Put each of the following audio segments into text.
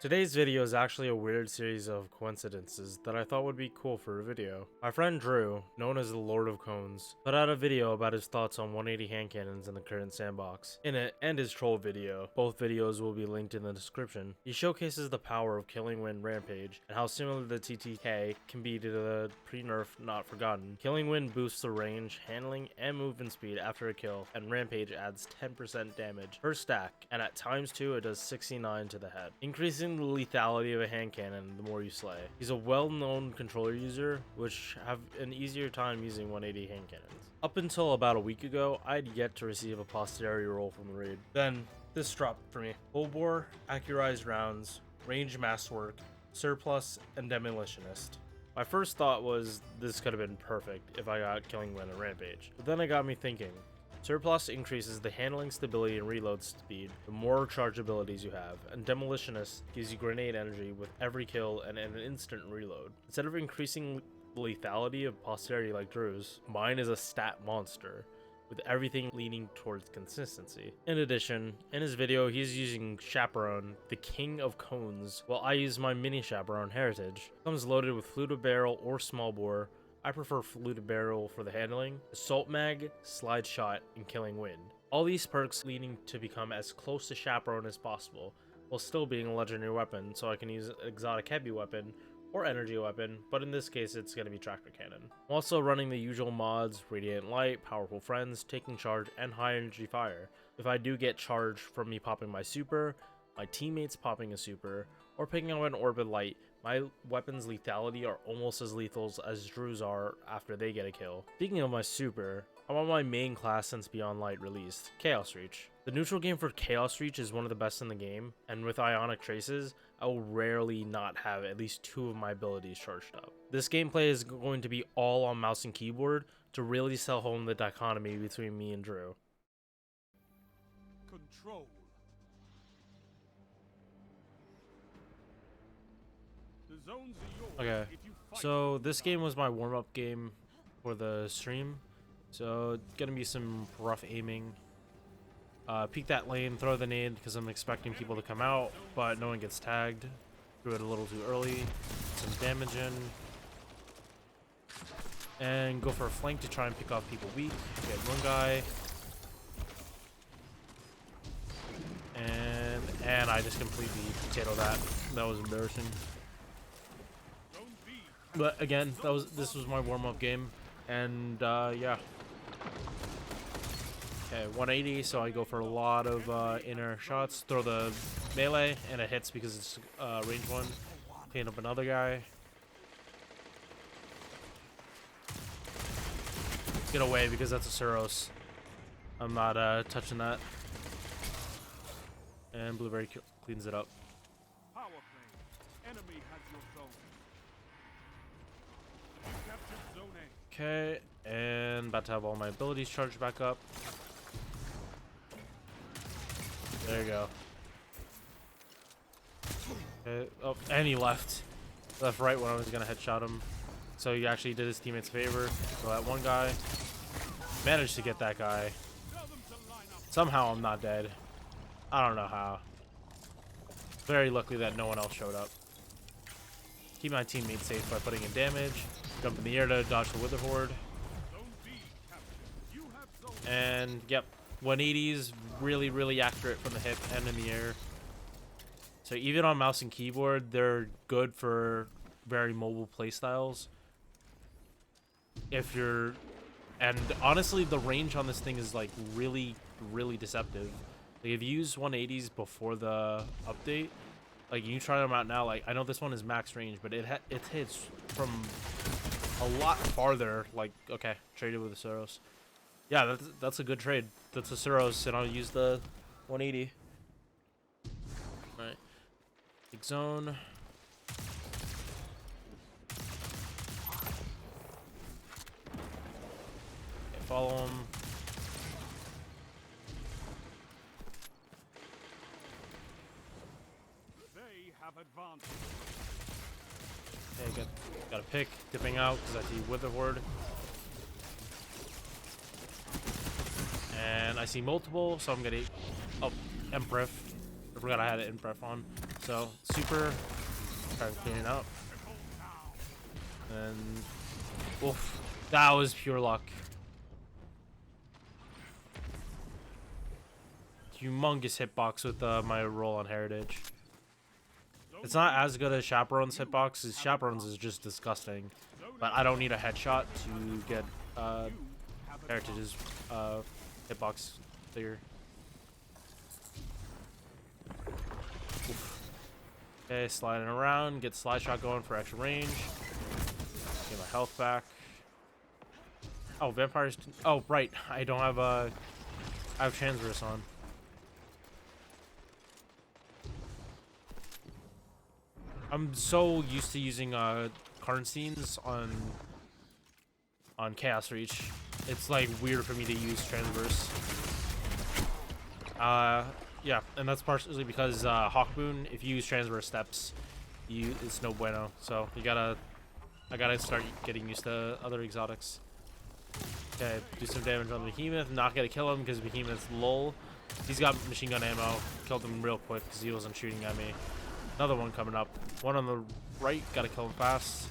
Today's video is actually a weird series of coincidences that I thought would be cool for a video. My friend Drew, known as the Lord of Cones, put out a video about his thoughts on 180 hand cannons in the current sandbox. In it, and his troll video, both videos will be linked in the description, he showcases the power of Killing Wind Rampage and how similar the TTK can be to the pre-nerf Not Forgotten. Killing Wind boosts the range, handling, and movement speed after a kill, and Rampage adds 10% damage per stack, and at times too it does 69 to the head, increasing the lethality of a hand cannon the more you slay. He's a well-known controller user, which have an easier time using 180 hand cannons. Up until about a week ago, I had yet to receive a Posterity roll from the raid. Then, this dropped for me. Full bore, accurized rounds, range masterwork, surplus, and demolitionist. My first thought was this could have been perfect if I got Killing Wind and Rampage. But then it got me thinking. Surplus increases the handling stability and reload speed the more charge abilities you have, and Demolitionist gives you grenade energy with every kill and an instant reload. Instead of increasing the lethality of Posterity like Drew's, mine is a stat monster, with everything leaning towards consistency. In addition, in his video he's using Chaperone, the king of cones, while I use my mini Chaperone Heritage. It comes loaded with fluted barrel or small bore. I prefer fluted barrel for the handling, assault mag, slide shot, and killing wind. All these perks leading to become as close to Chaperone as possible, while still being a legendary weapon, so I can use exotic heavy weapon or energy weapon, but in this case it's going to be tractor cannon. I'm also running the usual mods, Radiant Light, Powerful Friends, Taking Charge, and High Energy Fire. If I do get charged from me popping my super, my teammates popping a super, or picking up an Orbit Light, my weapon's lethality are almost as lethal as Drew's are after they get a kill. Speaking of my super, I'm on my main class since Beyond Light released, Chaos Reach. The neutral game for Chaos Reach is one of the best in the game, and with Ionic Traces, I will rarely not have at least 2 of my abilities charged up. This gameplay is going to be all on mouse and keyboard to really sell home the dichotomy between me and Drew. Control. Okay, so this game was my warm-up game for the stream, so gonna be some rough aiming. Peek that lane, throw the nade because I'm expecting people to come out, but no one gets tagged. Threw it a little too early, some damage in, and go for a flank to try and pick off people weak. Get one guy, and I just completely potato that. That was embarrassing. But again, this was my warm-up game, and yeah. Okay, 180, so I go for a lot of inner shots, throw the melee, and it hits because it's range 1. Clean up another guy. Get away because that's a Suros. I'm not touching that. And Blueberry cleans it up. Power play. Enemy has your zone. Captured zone A. Okay, and about to have all my abilities charged back up. There you go. Okay. Oh, and he left right when I was gonna headshot him. So he actually did his teammates a favor. So that one guy managed to get that guy. Somehow I'm not dead. I don't know how. Very lucky that no one else showed up. Keep my teammates safe by putting in damage. Jump in the air to dodge the Wither Horde. And yep, 180s really accurate from the hip and in the air. So even on mouse and keyboard, they're good for very mobile playstyles. If you're, and honestly, the range on this thing is like really deceptive. Like if you use 180s before the update, like you try them out now. Like I know this one is max range, but it hits from a lot farther. Like okay, traded with the Suros. Yeah, that's a good trade. That's a Suros, and I'll use the 180. All right, big zone. Okay, follow him. They have advanced. Okay, got a pick, dipping out because I see Wither Horde. And I see multiple, so I'm gonna... Oh, Empref. I forgot I had an Empref on. So super, try to clean it up, and oof, that was pure luck. Humongous hitbox with my roll on heritage. It's not as good as Chaperone's hitbox, because Chaperone's is just disgusting. But I don't need a headshot to get Heritage's hitbox bigger. Oof. Okay, sliding around, get slide shot going for extra range. Get my health back. Oh, vampires. Oh, right. I don't have I have transverse on. I'm so used to using Karnsteins on Chaos Reach. It's like weird for me to use transverse. Yeah, and that's partially because Hawkmoon, if you use transverse steps, it's no bueno. So I gotta start getting used to other exotics. Okay, do some damage on Behemoth. Not gonna kill him because Behemoth's lull. He's got machine gun ammo. Killed him real quick because he wasn't shooting at me. Another one coming up. One on the right. Gotta kill him fast.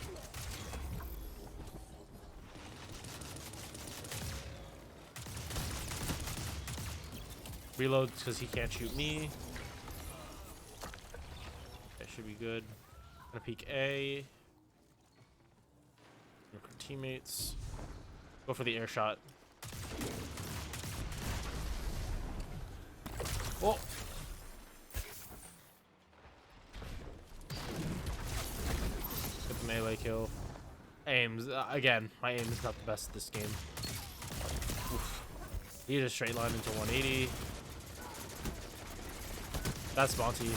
Reload because he can't shoot me. That should be good. Gonna peek A. Look for teammates. Go for the air shot. Oh! Get the melee kill. Aims. Again, my aim is not the best this game. Oof. He just straight line into 180. That's Monty.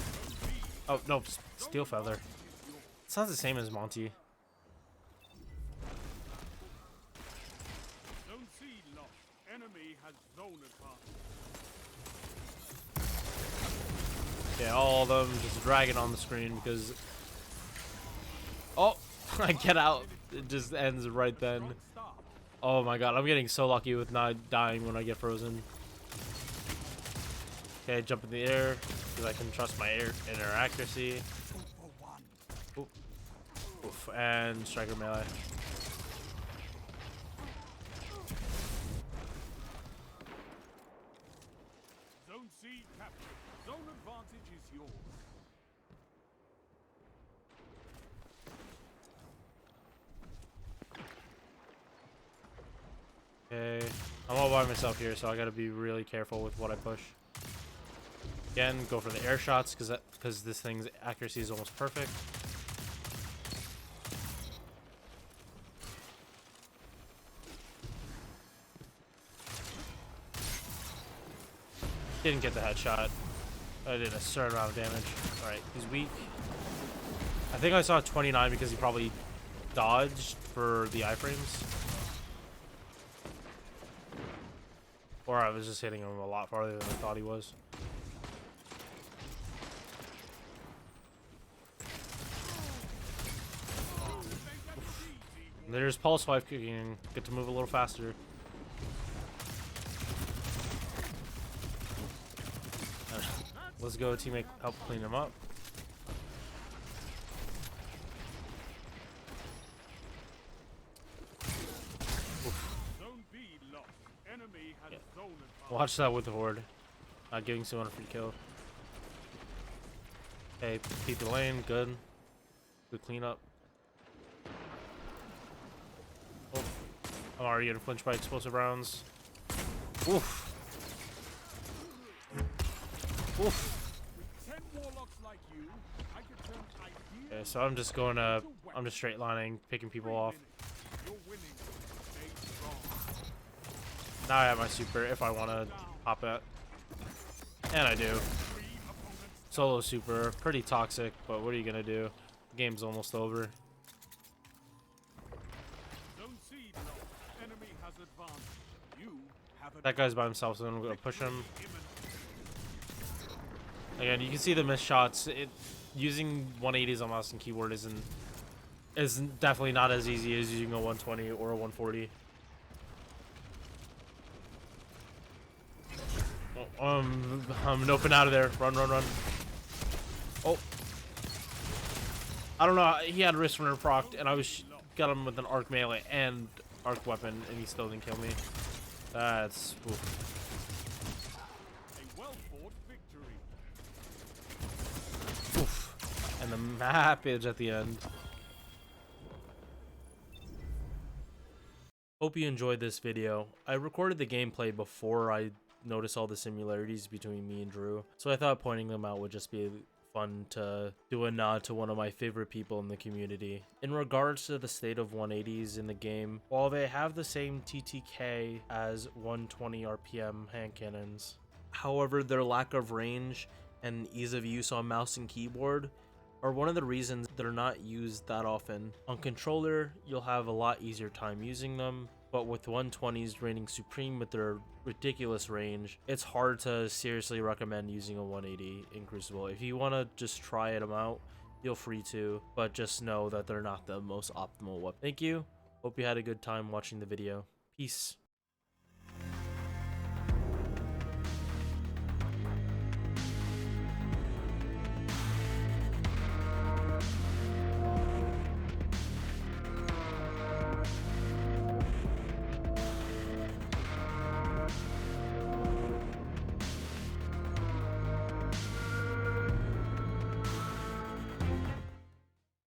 Oh, no, Steel Feather. It's not the same as Monty. Zone C lost. Enemy has zone advantage. Yeah, all of them just dragging on the screen because... Oh, I get out. It just ends right then. Oh my god, I'm getting so lucky with not dying when I get frozen. Okay, jump in the air because I can trust my inner accuracy. Oof. Oof, and striker melee. Zone C captured. Zone advantage is yours. Okay, I'm all by myself here, so I gotta be really careful with what I push. Again, go for the air shots because this thing's accuracy is almost perfect. Didn't get the headshot. I did a certain amount of damage. Alright, he's weak. I think I saw 29 because he probably dodged for the iframes. Or I was just hitting him a lot farther than I thought he was. There's Pulse 5 kicking. Get to move a little faster. Let's go, teammate. Help clean him up. Zone B lost. Enemy has zone advantage. Watch that with the horde. Not giving someone a free kill. Okay, keep the lane. Good. Good cleanup. Oh, I'm already getting flinched by explosive rounds. Oof. Oof. With 10 warlocks like you, I could turn ideas. Okay, so I'm just going to, I'm just straight lining, picking people off. You're winning. Stay strong. Now I have my super if I want to hop it. And I do. Solo super, pretty toxic, but what are you going to do? The game's almost over. Zone C lost. Enemy has advantage. You have That guy's by himself, so I'm going to push him. imminent. Again, you can see the missed shots. Using 180s on mouse and keyboard is definitely not as easy as using a 120 or a 140. Oh, I'm noping out of there. Run, run, run. Oh, I don't know. He had wrist runner procced, and I was got him with an arc melee and arc weapon, and he still didn't kill me. That's oof. A well-fought victory. Oof. And the map is at the end. Hope you enjoyed this video. I recorded the gameplay before I noticed all the similarities between me and Drew, so I thought pointing them out would just be fun to do a nod to one of my favorite people in the community. In regards to the state of 180s in the game, while they have the same TTK as 120 RPM hand cannons, however, their lack of range and ease of use on mouse and keyboard are one of the reasons they're not used that often. On controller, you'll have a lot easier time using them, but with 120s reigning supreme with their ridiculous range, it's hard to seriously recommend using a 180 in Crucible. If you want to just try them out, feel free to, but just know that they're not the most optimal weapon. Thank you. Hope you had a good time watching the video. Peace.